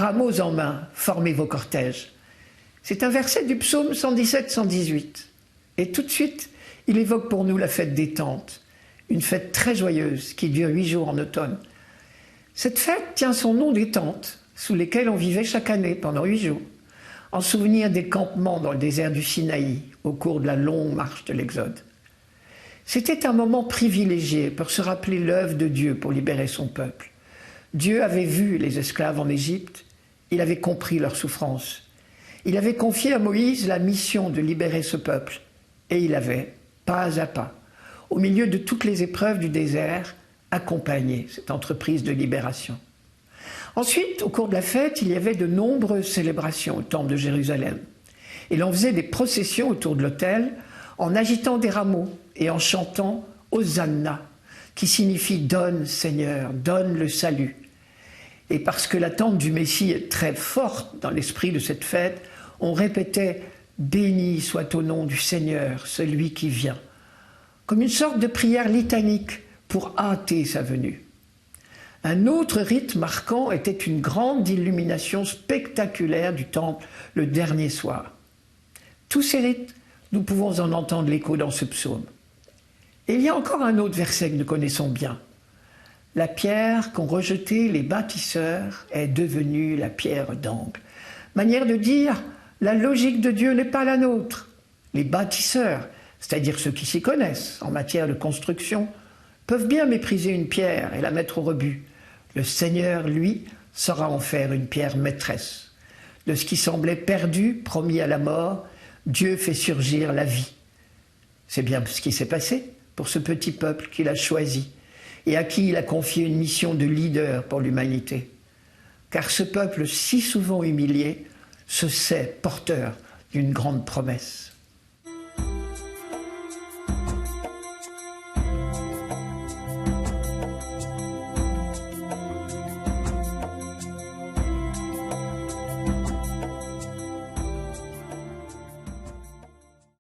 rameaux en main, formez vos cortèges. C'est un verset du psaume 117-118. Et tout de suite, il évoque pour nous la fête des tentes, une fête très joyeuse qui dure 8 jours en automne. Cette fête tient son nom des tentes, sous lesquelles on vivait chaque année pendant 8 jours, en souvenir des campements dans le désert du Sinaï, au cours de la longue marche de l'Exode. C'était un moment privilégié pour se rappeler l'œuvre de Dieu pour libérer son peuple. Dieu avait vu les esclaves en Égypte, il avait compris leur souffrance. Il avait confié à Moïse la mission de libérer ce peuple, et il avait, pas à pas, au milieu de toutes les épreuves du désert, accompagné cette entreprise de libération. Ensuite, au cours de la fête, il y avait de nombreuses célébrations au temple de Jérusalem. Et l'on faisait des processions autour de l'autel en agitant des rameaux et en chantant « Hosanna », qui signifie « Donne, Seigneur, donne le salut ». Et parce que l'attente du Messie est très forte dans l'esprit de cette fête, on répétait « Béni soit au nom du Seigneur, celui qui vient », comme une sorte de prière litanique pour hâter sa venue. Un autre rite marquant était une grande illumination spectaculaire du temple le dernier soir. Tous ces rites, nous pouvons en entendre l'écho dans ce psaume. Et il y a encore un autre verset que nous connaissons bien. La pierre qu'ont rejetée les bâtisseurs est devenue la pierre d'angle. Manière de dire, la logique de Dieu n'est pas la nôtre. Les bâtisseurs, c'est-à-dire ceux qui s'y connaissent en matière de construction, peuvent bien mépriser une pierre et la mettre au rebut. Le Seigneur, lui, saura en faire une pierre maîtresse. De ce qui semblait perdu, promis à la mort, Dieu fait surgir la vie. C'est bien ce qui s'est passé pour ce petit peuple qu'il a choisi et à qui il a confié une mission de leader pour l'humanité. Car ce peuple si souvent humilié se sait porteur d'une grande promesse.